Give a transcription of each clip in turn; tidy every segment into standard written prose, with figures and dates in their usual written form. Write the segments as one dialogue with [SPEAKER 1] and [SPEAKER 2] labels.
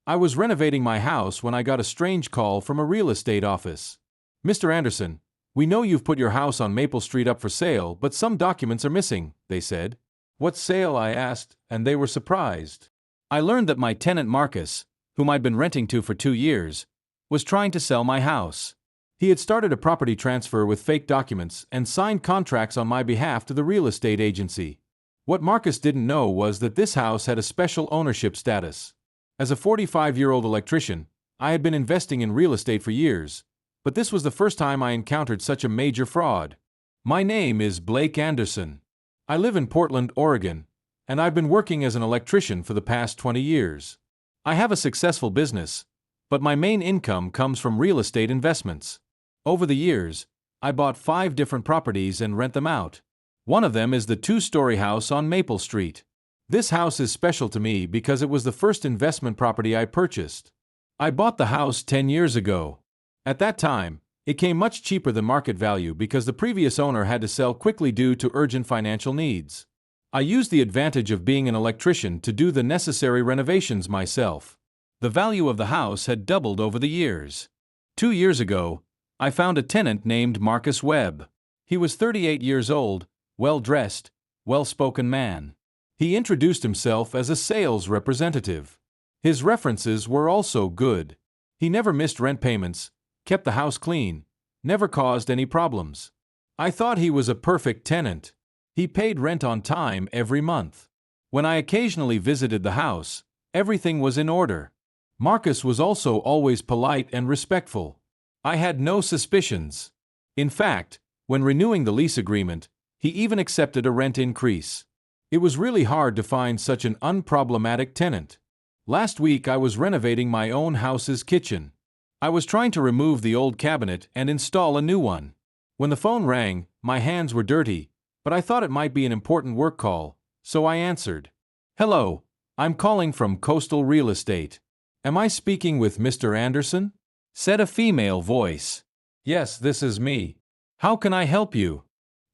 [SPEAKER 1] I was renovating my house when I got a strange call from a real estate office. "Mr. Anderson, we know you've put your house on Maple Street up for sale, but some documents are missing," they said. "What sale?" I asked, and they were surprised. I learned that my tenant Marcus, whom I'd been renting to for 2 years, was trying to sell my house. He had started a property transfer with fake documents and signed contracts on my behalf to the real estate agency. What Marcus didn't know was that this house had a special ownership status. As a 45-year-old electrician, I had been investing in real estate for years, but this was the first time I encountered such a major fraud. My name is Blake Anderson. I live in Portland, Oregon, and I've been working as an electrician for the past 20 years. I have a successful business, but my main income comes from real estate investments. Over the years, I bought 5 different properties and rent them out. One of them is the 2-story house on Maple Street. This house is special to me because it was the first investment property I purchased. I bought the house 10 years ago. At that time, it came much cheaper than market value because the previous owner had to sell quickly due to urgent financial needs. I used the advantage of being an electrician to do the necessary renovations myself. The value of the house had doubled over the years. 2 years ago, I found a tenant named Marcus Webb. He was 38 years old, well-dressed, well-spoken man. He introduced himself as a sales representative. His references were also good. He never missed rent payments, kept the house clean, never caused any problems. I thought he was a perfect tenant. He paid rent on time every month. When I occasionally visited the house, everything was in order. Marcus was also always polite and respectful. I had no suspicions. In fact, when renewing the lease agreement, he even accepted a rent increase. It was really hard to find such an unproblematic tenant. Last week I was renovating my own house's kitchen. I was trying to remove the old cabinet and install a new one. When the phone rang, my hands were dirty, but I thought it might be an important work call, so I answered. "Hello, I'm calling from Coastal Real Estate. Am I speaking with Mr. Anderson?" said a female voice. "Yes, this is me. How can I help you?"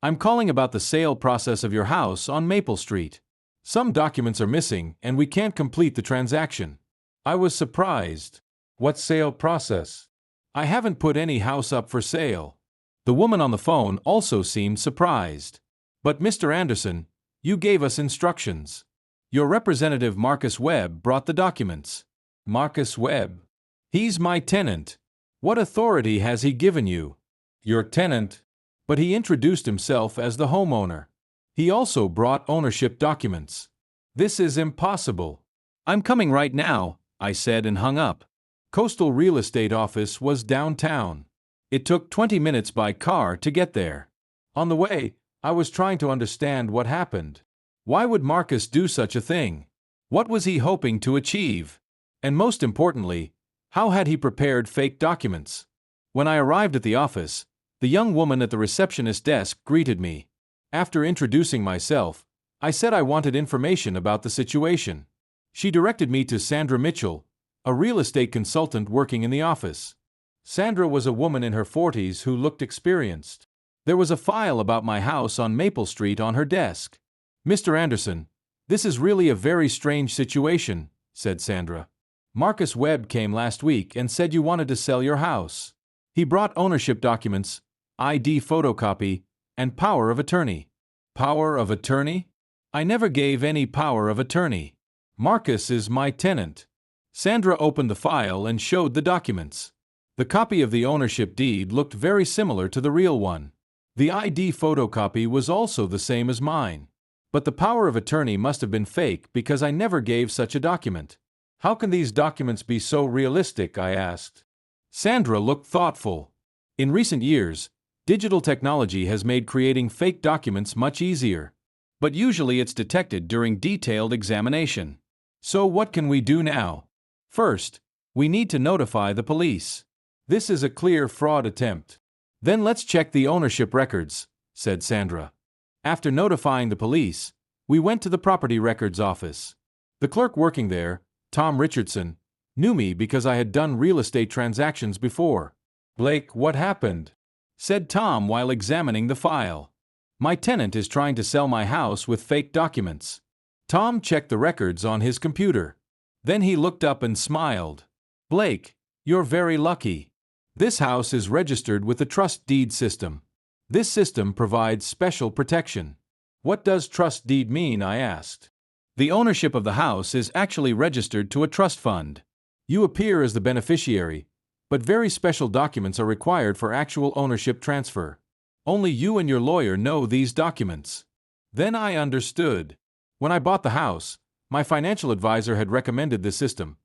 [SPEAKER 1] "I'm calling about the sale process of your house on Maple Street. Some documents are missing and we can't complete the transaction." I was surprised. "What sale process? I haven't put any house up for sale." The woman on the phone also seemed surprised. "But Mr. Anderson, you gave us instructions. Your representative Marcus Webb brought the documents." "Marcus Webb? He's my tenant. What authority has he given you?" "Your tenant?" But he introduced himself as the homeowner. He also brought ownership documents. "This is impossible." "I'm coming right now," I said and hung up. Coastal Real Estate office was downtown. It took 20 minutes by car to get there. On the way, I was trying to understand what happened. Why would Marcus do such a thing? What was he hoping to achieve? And most importantly, how had he prepared fake documents? When I arrived at the office, the young woman at the receptionist desk greeted me. After introducing myself, I said I wanted information about the situation. She directed me to Sandra Mitchell, a real estate consultant working in the office. Sandra was a woman in her 40s who looked experienced. There was a file about my house on Maple Street on her desk. "Mr. Anderson, this is really a very strange situation," said Sandra. "Marcus Webb came last week and said you wanted to sell your house. He brought ownership documents, ID photocopy, and power of attorney." "Power of attorney? I never gave any power of attorney. Marcus is my tenant." Sandra opened the file and showed the documents. The copy of the ownership deed looked very similar to the real one. The ID photocopy was also the same as mine. But the power of attorney must have been fake because I never gave such a document. "How can these documents be so realistic?" I asked. Sandra looked thoughtful. "In recent years, digital technology has made creating fake documents much easier. But usually it's detected during detailed examination. So what can we do now? First, we need to notify the police. This is a clear fraud attempt. Then let's check the ownership records," said Sandra. After notifying the police, we went to the property records office. The clerk working there, Tom Richardson, knew me because I had done real estate transactions before. "Blake, what happened?" said Tom while examining the file. "My tenant is trying to sell my house with fake documents." Tom checked the records on his computer. Then he looked up and smiled. Blake, you're very lucky. This house is registered with the trust deed system. This system provides special protection. What does trust deed mean? I asked. The ownership of the house is actually registered to a trust fund. You appear as the beneficiary, but very special documents are required for actual ownership transfer. Only you and your lawyer know these documents. Then I understood. When I bought the house, my financial advisor had recommended this system,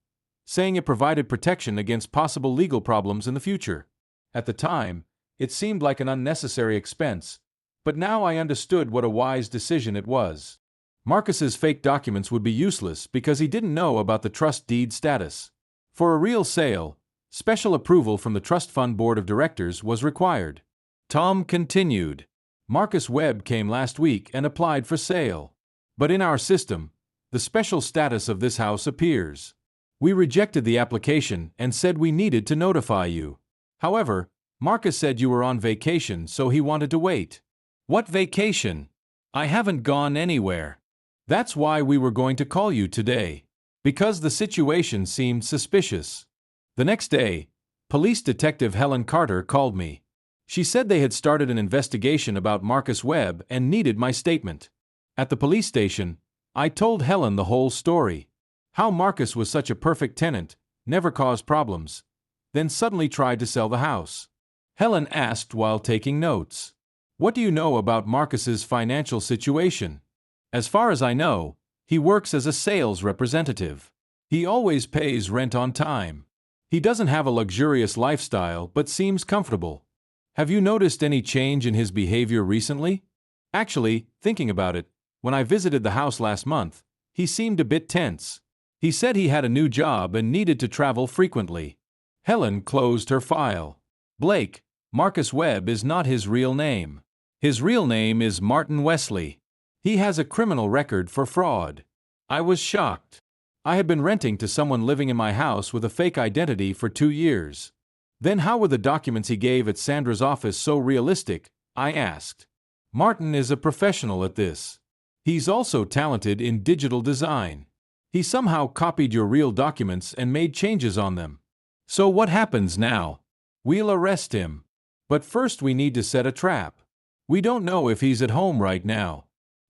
[SPEAKER 1] saying it provided protection against possible legal problems in the future. At the time, it seemed like an unnecessary expense, but now I understood what a wise decision it was. Marcus's fake documents would be useless because he didn't know about the trust deed status. For a real sale, special approval from the trust fund board of directors was required. Tom continued. Marcus Webb came last week and applied for sale. But in our system, the special status of this house appears. We rejected the application and said we needed to notify you. However, Marcus said you were on vacation, so he wanted to wait. What vacation? I haven't gone anywhere. That's why we were going to call you today. Because the situation seemed suspicious. The next day, Police Detective Helen Carter called me. She said they had started an investigation about Marcus Webb and needed my statement. At the police station, I told Helen the whole story. How Marcus was such a perfect tenant, never caused problems, then suddenly tried to sell the house. Helen asked while taking notes. What do you know about Marcus's financial situation? As far as I know, he works as a sales representative. He always pays rent on time. He doesn't have a luxurious lifestyle but seems comfortable. Have you noticed any change in his behavior recently? Actually, thinking about it, when I visited the house last month, he seemed a bit tense. He said he had a new job and needed to travel frequently. Helen closed her file. Blake, Marcus Webb is not his real name. His real name is Martin Wesley. He has a criminal record for fraud. I was shocked. I had been renting to someone living in my house with a fake identity for 2 years. Then how were the documents he gave at Sandra's office so realistic? I asked. Martin is a professional at this. He's also talented in digital design. He somehow copied your real documents and made changes on them. So what happens now? We'll arrest him. But first we need to set a trap. We don't know if he's at home right now.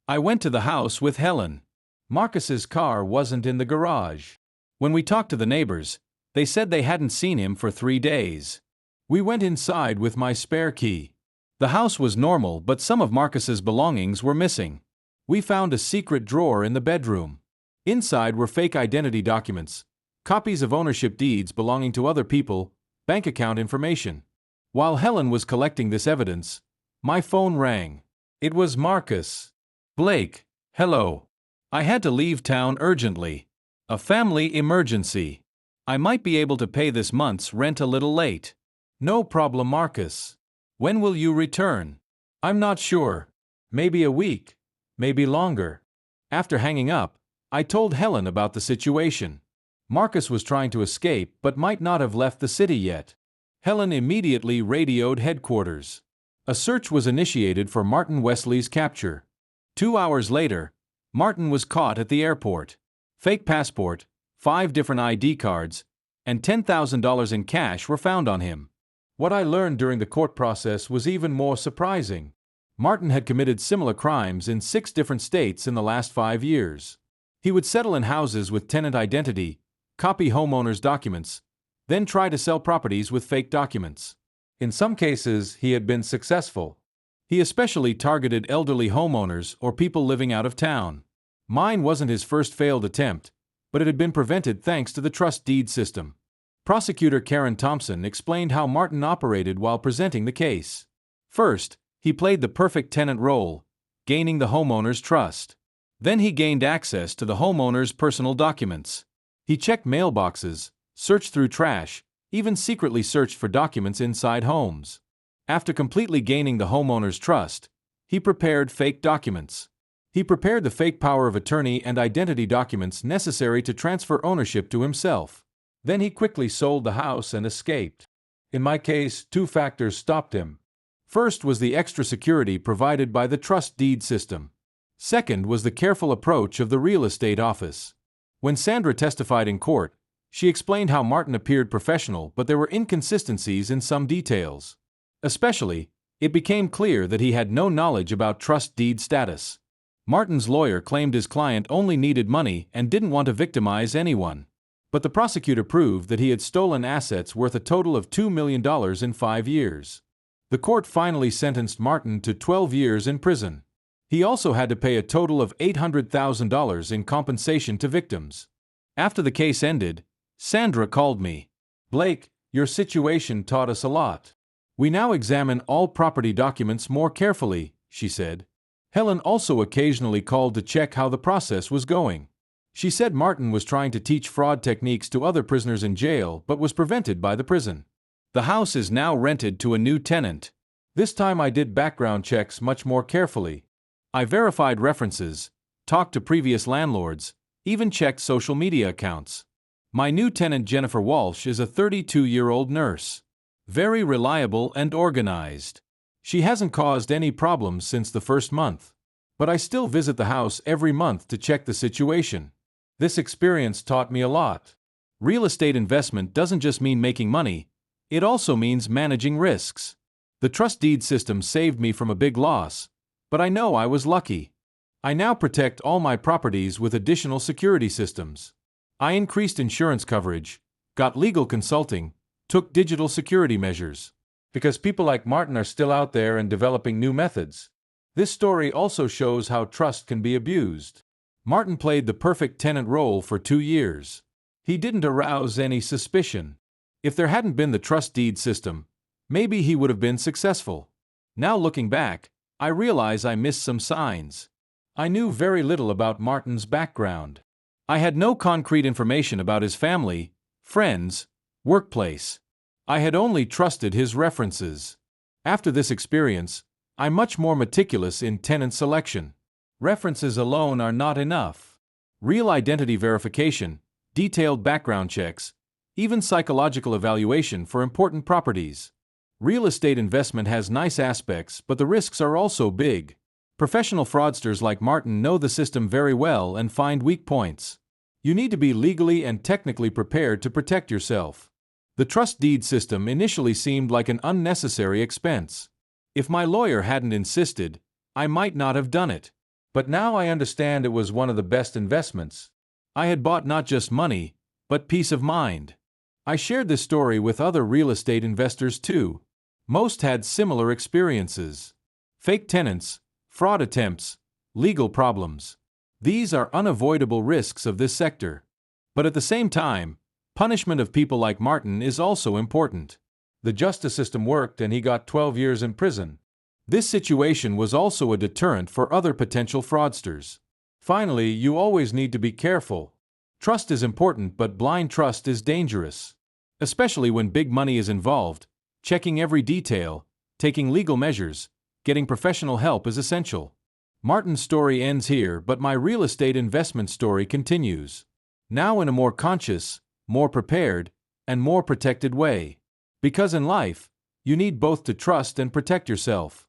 [SPEAKER 1] I went to the house with Helen. Marcus's car wasn't in the garage. When we talked to the neighbors, they said they hadn't seen him for 3 days. We went inside with my spare key. The house was normal, but some of Marcus's belongings were missing. We found a secret drawer in the bedroom. Inside were fake identity documents, copies of ownership deeds belonging to other people, bank account information. While Helen was collecting this evidence, my phone rang. It was Marcus. Blake, hello. I had to leave town urgently. A family emergency. I might be able to pay this month's rent a little late. No problem, Marcus. When will you return? I'm not sure. Maybe a week. Maybe longer. After hanging up, I told Helen about the situation. Marcus was trying to escape but might not have left the city yet. Helen immediately radioed headquarters. A search was initiated for Martin Wesley's capture. 2 hours later, Martin was caught at the airport. Fake passport, 5 different ID cards, and $10,000 in cash were found on him. What I learned during the court process was even more surprising. Martin had committed similar crimes in 6 different states in the last 5 years. He would settle in houses with tenant identity, copy homeowners' documents, then try to sell properties with fake documents. In some cases, he had been successful. He especially targeted elderly homeowners or people living out of town. Mine wasn't his first failed attempt, but it had been prevented thanks to the trust deed system. Prosecutor Karen Thompson explained how Martin operated while presenting the case. First, he played the perfect tenant role, gaining the homeowner's trust. Then he gained access to the homeowner's personal documents. He checked mailboxes, searched through trash, even secretly searched for documents inside homes. After completely gaining the homeowner's trust, he prepared fake documents. He prepared the fake power of attorney and identity documents necessary to transfer ownership to himself. Then he quickly sold the house and escaped. In my case, 2 factors stopped him. First was the extra security provided by the trust deed system. Second was the careful approach of the real estate office. When Sandra testified in court, she explained how Martin appeared professional, but there were inconsistencies in some details. Especially, it became clear that he had no knowledge about trust deed status. Martin's lawyer claimed his client only needed money and didn't want to victimize anyone. But the prosecutor proved that he had stolen assets worth a total of $2 million in 5 years. The court finally sentenced Martin to 12 years in prison. He also had to pay a total of $800,000 in compensation to victims. After the case ended, Sandra called me. "Blake, your situation taught us a lot. We now examine all property documents more carefully," she said. Helen also occasionally called to check how the process was going. She said Martin was trying to teach fraud techniques to other prisoners in jail but was prevented by the prison. The house is now rented to a new tenant. This time I did background checks much more carefully. I verified references, talked to previous landlords, even checked social media accounts. My new tenant Jennifer Walsh is a 32-year-old nurse. Very reliable and organized. She hasn't caused any problems since the first month. But I still visit the house every month to check the situation. This experience taught me a lot. Real estate investment doesn't just mean making money, it also means managing risks. The trust deed system saved me from a big loss, but I know I was lucky. I now protect all my properties with additional security systems. I increased insurance coverage, got legal consulting, took digital security measures. Because people like Martin are still out there and developing new methods. This story also shows how trust can be abused. Martin played the perfect tenant role for 2 years. He didn't arouse any suspicion. If there hadn't been the trust deed system, maybe he would have been successful. Now looking back, I realize I missed some signs. I knew very little about Martin's background. I had no concrete information about his family, friends, workplace. I had only trusted his references. After this experience, I'm much more meticulous in tenant selection. References alone are not enough. Real identity verification, detailed background checks, even psychological evaluation for important properties. Real estate investment has nice aspects, but the risks are also big. Professional fraudsters like Martin know the system very well and find weak points. You need to be legally and technically prepared to protect yourself. The trust deed system initially seemed like an unnecessary expense. If my lawyer hadn't insisted, I might not have done it. But now I understand it was one of the best investments. I had bought not just money, but peace of mind. I shared this story with other real estate investors too. Most had similar experiences. Fake tenants, fraud attempts, legal problems. These are unavoidable risks of this sector. But at the same time, punishment of people like Martin is also important. The justice system worked and he got 12 years in prison. This situation was also a deterrent for other potential fraudsters. Finally, you always need to be careful. Trust is important, but blind trust is dangerous. Especially when big money is involved, checking every detail, taking legal measures, getting professional help is essential. Martin's story ends here, but my real estate investment story continues. Now in a more conscious, more prepared, and more protected way. Because in life, you need both to trust and protect yourself.